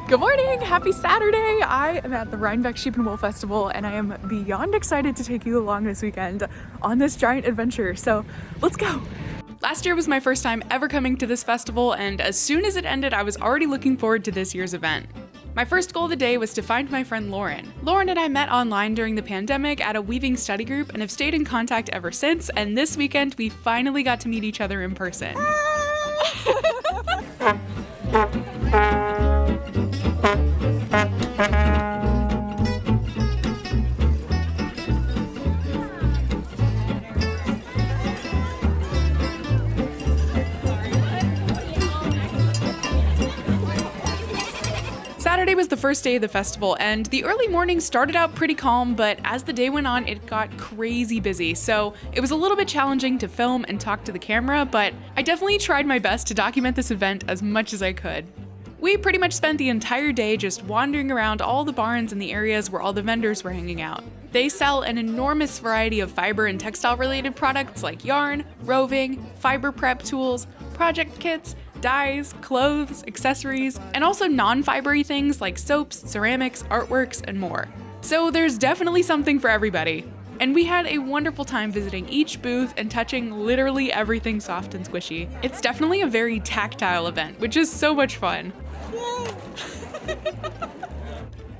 Good morning, happy Saturday. I am at the Rhinebeck Sheep and Wool Festival and I am beyond excited to take you along this weekend on this giant adventure, so let's go. Last year was my first time ever coming to this festival, and as soon as it ended, I was already looking forward to this year's event. My first goal of the day was to find my friend Lauren. Lauren and I met online during the pandemic at a weaving study group and have stayed in contact ever since, and this weekend we finally got to meet each other in person. Saturday was the first day of the festival, and the early morning started out pretty calm, but as the day went on, it got crazy busy, so it was a little bit challenging to film and talk to the camera, but I definitely tried my best to document this event as much as I could. We pretty much spent the entire day just wandering around all the barns in the areas where all the vendors were hanging out. They sell an enormous variety of fiber and textile related products like yarn, roving, fiber prep tools, project kits, dyes, clothes, accessories, and also non-fibery things like soaps, ceramics, artworks, and more. So there's definitely something for everybody. And we had a wonderful time visiting each booth and touching literally everything soft and squishy. It's definitely a very tactile event, which is so much fun.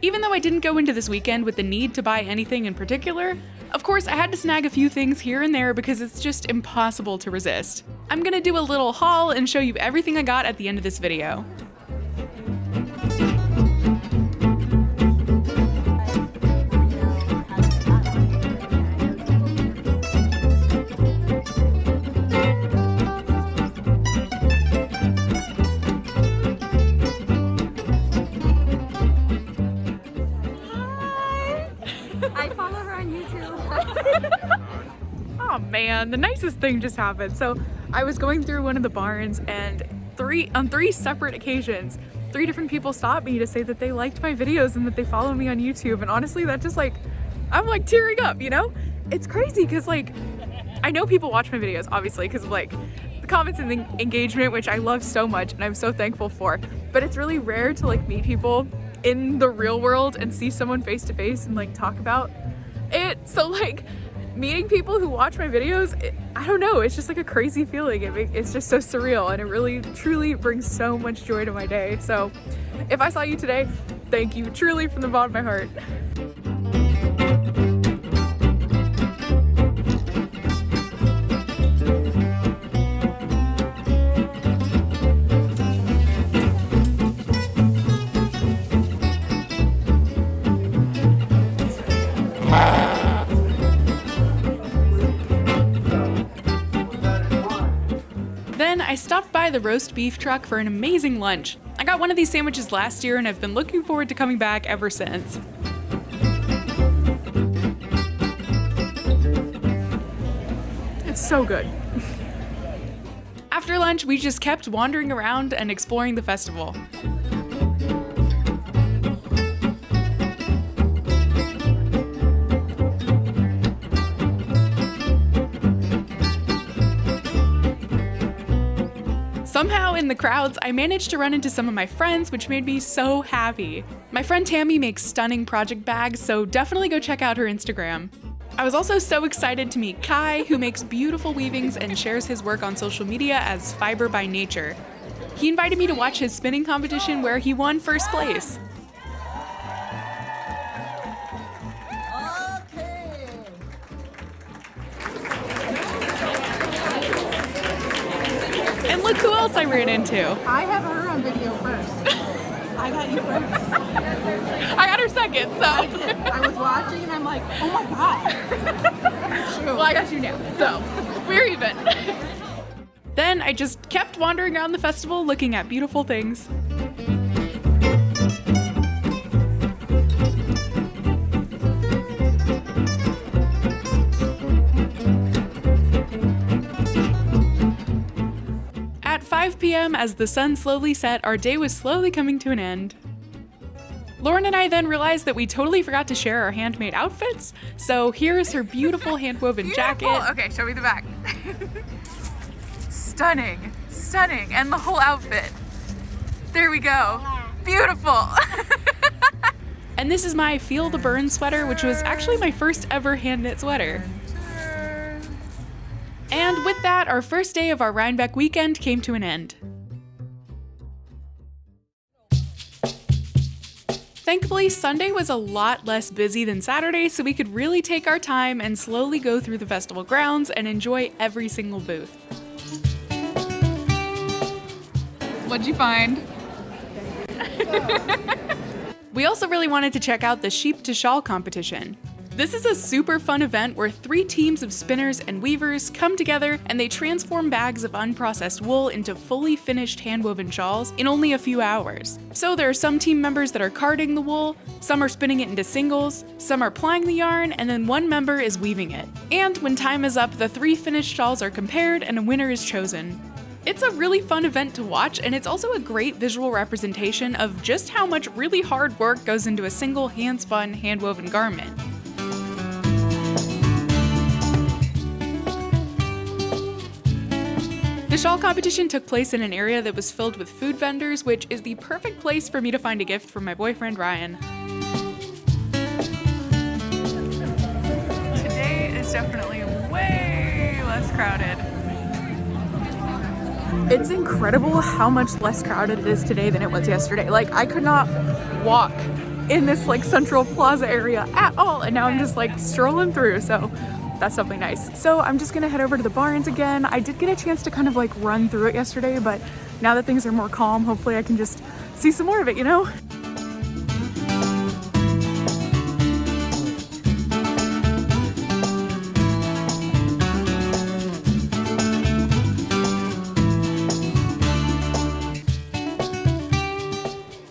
Even though I didn't go into this weekend with the need to buy anything in particular, of course I had to snag a few things here and there because it's just impossible to resist. I'm gonna do a little haul and show you everything I got at the end of this video. I follow her on YouTube. Oh man, the nicest thing just happened. So I was going through one of the barns and on three separate occasions, 3 different people stopped me to say that they liked my videos and that they follow me on YouTube. And honestly, that just I'm like tearing up, you know? It's crazy because I know people watch my videos, obviously, because of the comments and the engagement, which I love so much and I'm so thankful for. But it's really rare to meet people in the real world and see someone face to face and talk about it. So meeting people who watch my videos, I don't know, it's just a crazy feeling. It's just so surreal and it really truly brings so much joy to my day. So if I saw you today, thank you truly from the bottom of my heart. Then I stopped by the roast beef truck for an amazing lunch. I got one of these sandwiches last year and I've been looking forward to coming back ever since. It's so good. After lunch, we just kept wandering around and exploring the festival. Somehow in the crowds, I managed to run into some of my friends, which made me so happy. My friend Tammy makes stunning project bags, so definitely go check out her Instagram. I was also so excited to meet Kai, who makes beautiful weavings and shares his work on social media as Fiber by Nature. He invited me to watch his spinning competition where he won first place. And look who else I ran into. I have her on video first. I got you first. I got her second, so. I was watching and I'm like, oh my god. Well, I got you now, so we're even. Then I just kept wandering around the festival looking at beautiful things. At 5 p.m., as the sun slowly set, our day was slowly coming to an end. Lauren and I then realized that we totally forgot to share our handmade outfits, so here is her beautiful hand-woven jacket. Okay, show me the back. Stunning, stunning, and the whole outfit. There we go. Beautiful. And this is my Feel the Burn sweater, which was actually my first ever hand knit sweater. And with that, our first day of our Rhinebeck weekend came to an end. Thankfully, Sunday was a lot less busy than Saturday, so we could really take our time and slowly go through the festival grounds and enjoy every single booth. What'd you find? We also really wanted to check out the sheep to shawl competition. This is a super fun event where 3 teams of spinners and weavers come together and they transform bags of unprocessed wool into fully finished hand-woven shawls in only a few hours. So there are some team members that are carding the wool, some are spinning it into singles, some are plying the yarn, and then one member is weaving it. And when time is up, the 3 finished shawls are compared and a winner is chosen. It's a really fun event to watch, and it's also a great visual representation of just how much really hard work goes into a single hand-spun, hand-woven garment. The shawl competition took place in an area that was filled with food vendors, which is the perfect place for me to find a gift for my boyfriend, Ryan. Today is definitely way less crowded. It's incredible how much less crowded it is today than it was yesterday. Like, I could not walk in this like central plaza area at all, and now I'm just like strolling through, so that's definitely nice. So I'm just gonna head over to the barns again. I did get a chance to kind of like run through it yesterday, but now that things are more calm, hopefully I can just see some more of it, you know?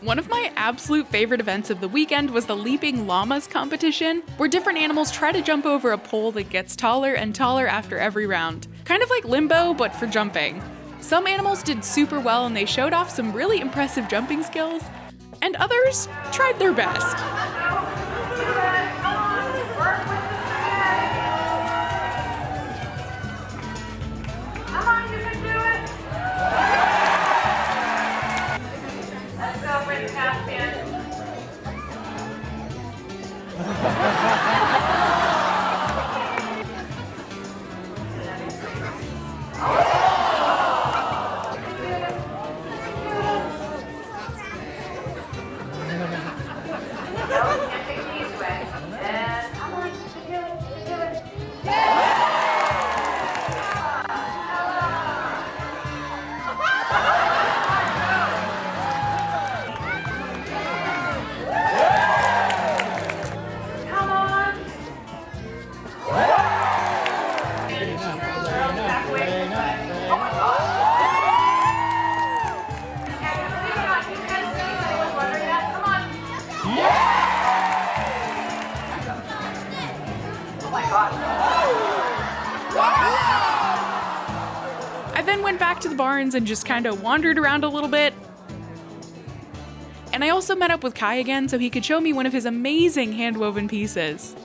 One of my absolute favorite events of the weekend was the Leaping Llamas competition, where different animals try to jump over a pole that gets taller and taller after every round. Kind of like limbo, but for jumping. Some animals did super well and they showed off some really impressive jumping skills, and others tried their best. Come on, you can do it. Let's go, bring half in. I then went back to the barns and just kind of wandered around a little bit. And I also met up with Kai again so he could show me one of his amazing hand-woven pieces.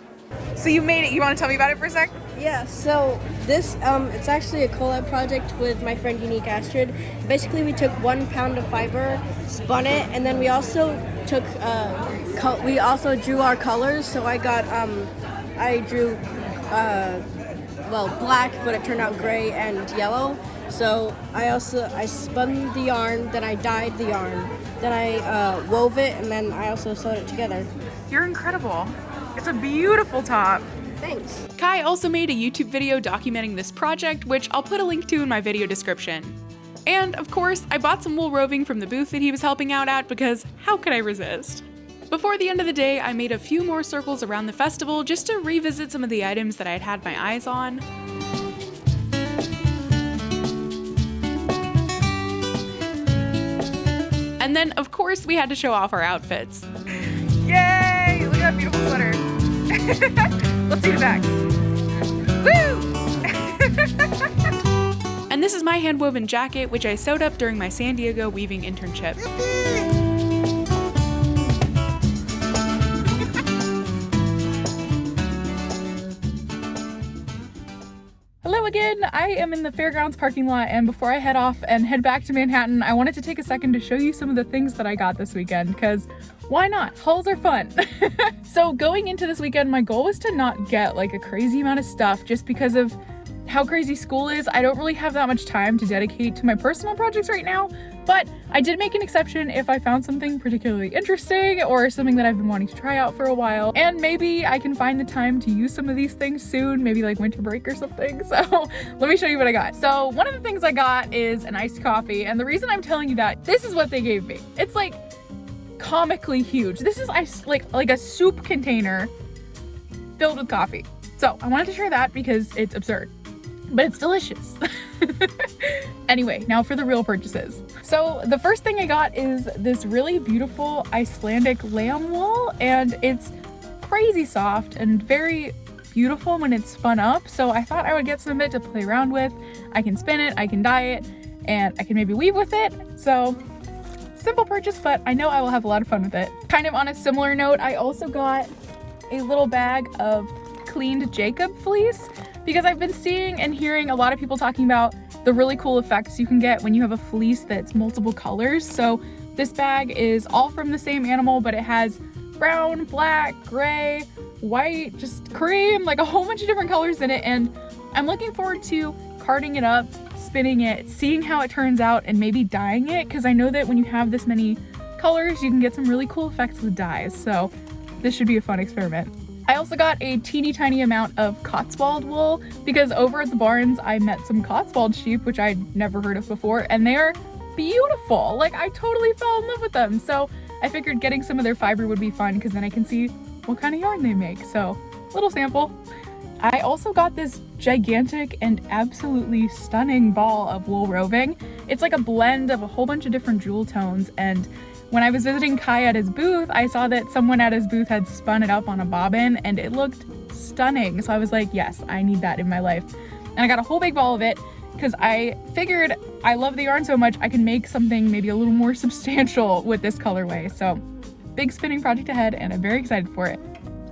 So you made it. You want to tell me about it for a sec? Yeah, so this, it's actually a collab project with my friend Unique Astrid. Basically, we took 1 pound of fiber, spun it, and then we also took, we also drew our colors. So I drew, black, but it turned out gray and yellow. So I spun the yarn, then I dyed the yarn, then I wove it, and then I also sewed it together. You're incredible. It's a beautiful top. Thanks. Kai also made a YouTube video documenting this project, which I'll put a link to in my video description. And of course, I bought some wool roving from the booth that he was helping out at because how could I resist? Before the end of the day, I made a few more circles around the festival just to revisit some of the items that I'd had my eyes on. And then, of course, we had to show off our outfits. Yay! Look at that beautiful sweater. Let's see the back. Woo! And this is my hand-woven jacket, which I sewed up during my San Diego weaving internship. Hello again! weekend, I am in the fairgrounds parking lot, and before I head off and head back to Manhattan, I wanted to take a second to show you some of the things that I got this weekend, because why not? Hauls are fun. So going into this weekend, my goal was to not get like a crazy amount of stuff just because of how crazy school is. I don't really have that much time to dedicate to my personal projects right now, but I did make an exception if I found something particularly interesting or something that I've been wanting to try out for a while, and maybe I can find the time to use some of these things soon, maybe like winter break or something. So let me show you what I got. So one of the things I got is an iced coffee, and the reason I'm telling you that, this is what they gave me. It's like comically huge. This is like a soup container filled with coffee. So I wanted to share that because it's absurd, but it's delicious. Anyway, now for the real purchases. So the first thing I got is this really beautiful Icelandic lamb wool, and it's crazy soft and very beautiful when it's spun up. So I thought I would get some of it to play around with. I can spin it, I can dye it, and I can maybe weave with it. So simple purchase, but I know I will have a lot of fun with it. Kind of on a similar note, I also got a little bag of cleaned Jacob fleece, because I've been seeing and hearing a lot of people talking about the really cool effects you can get when you have a fleece that's multiple colors. So this bag is all from the same animal, but it has brown, black, gray, white, just cream, like a whole bunch of different colors in it. And I'm looking forward to carding it up, spinning it, seeing how it turns out, and maybe dyeing it, because I know that when you have this many colors, you can get some really cool effects with dyes. So this should be a fun experiment. I also got a teeny tiny amount of Cotswold wool, because over at the barns I met some Cotswold sheep, which I'd never heard of before, and they are beautiful. Like, I totally fell in love with them. So I figured getting some of their fiber would be fun, because then I can see what kind of yarn they make. So little sample. I also got this gigantic and absolutely stunning ball of wool roving. It's like a blend of a whole bunch of different jewel tones, and when I was visiting Kai at his booth, I saw that someone at his booth had spun it up on a bobbin, and it looked stunning. So I was like, yes, I need that in my life. And I got a whole big ball of it because I figured I love the yarn so much I can make something maybe a little more substantial with this colorway. So big spinning project ahead, and I'm very excited for it.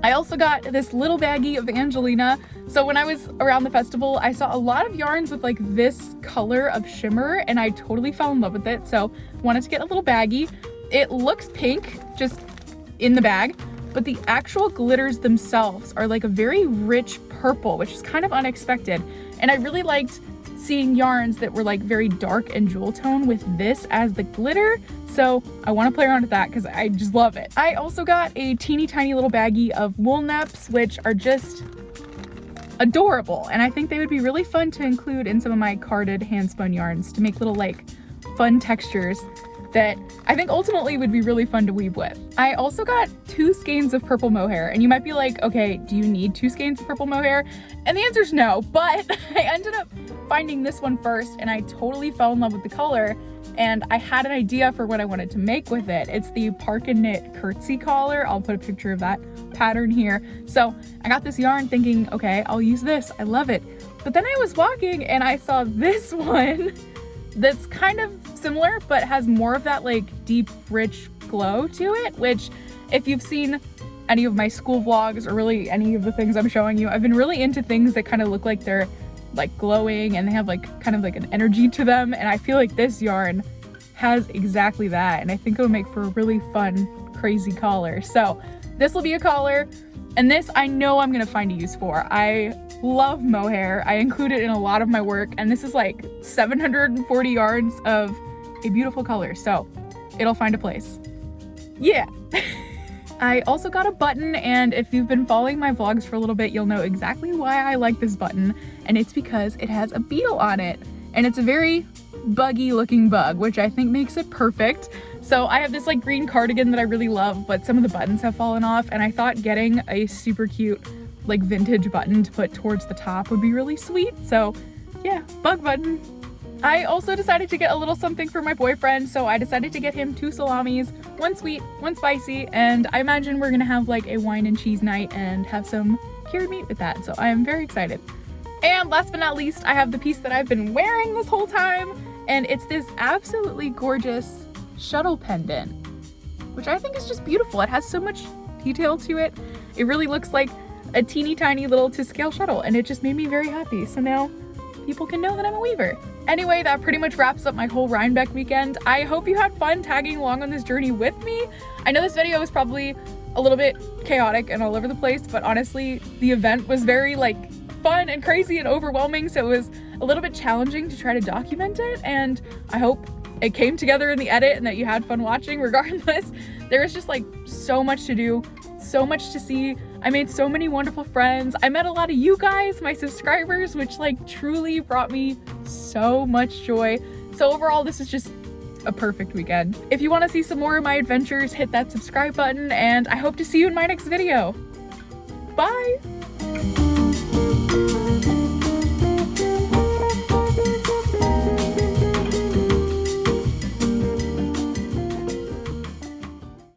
I also got this little baggie of Angelina. So when I was around the festival, I saw a lot of yarns with like this color of shimmer, and I totally fell in love with it. So wanted to get a little baggie. It looks pink just in the bag, but the actual glitters themselves are like a very rich purple, which is kind of unexpected. And I really liked seeing yarns that were like very dark and jewel tone with this as the glitter. So I want to play around with that because I just love it. I also got a teeny tiny little baggie of wool neps, which are just adorable. And I think they would be really fun to include in some of my carded hand spun yarns to make little like fun textures that I think ultimately would be really fun to weave with. I also got 2 skeins of purple mohair, and you might be like, okay, do you need 2 skeins of purple mohair? And the answer is no, but I ended up finding this one first, and I totally fell in love with the color, and I had an idea for what I wanted to make with it. It's the Park and Knit curtsy collar. I'll put a picture of that pattern here. So I got this yarn thinking, okay, I'll use this. I love it. But then I was walking and I saw this one that's kind of similar, but has more of that like deep, rich glow to it, which if you've seen any of my school vlogs or really any of the things I'm showing you, I've been really into things that kind of look like they're like glowing and they have like kind of like an energy to them. And I feel like this yarn has exactly that. And I think it'll make for a really fun, crazy collar. So this will be a collar, and this I know I'm gonna find a use for. I love mohair. I include it in a lot of my work, and this is like 740 yards of a beautiful color, so it'll find a place. Yeah. I also got a button, and if you've been following my vlogs for a little bit, you'll know exactly why I like this button, and it's because it has a beetle on it, and it's a very buggy looking bug, which I think makes it perfect. So I have this like green cardigan that I really love, but some of the buttons have fallen off, and I thought getting a super cute like vintage button to put towards the top would be really sweet. So yeah, bug button. I also decided to get a little something for my boyfriend, so I decided to get him 2 salamis, one sweet, one spicy, and I imagine we're gonna have like a wine and cheese night and have some cured meat with that, so I am very excited. And last but not least, I have the piece that I've been wearing this whole time, and it's this absolutely gorgeous shuttle pendant, which I think is just beautiful. It has so much detail to it. It really looks like a teeny tiny little to scale shuttle, and it just made me very happy. So now people can know that I'm a weaver. Anyway, that pretty much wraps up my whole Rhinebeck weekend. I hope you had fun tagging along on this journey with me. I know this video was probably a little bit chaotic and all over the place, but honestly, the event was very like fun and crazy and overwhelming, so it was a little bit challenging to try to document it, and I hope it came together in the edit and that you had fun watching. Regardless, there was just like so much to do, so much to see. I made so many wonderful friends. I met a lot of you guys, my subscribers, which like truly brought me so much joy. So overall, this is just a perfect weekend. If you want to see some more of my adventures, hit that subscribe button, and I hope to see you in my next video. Bye!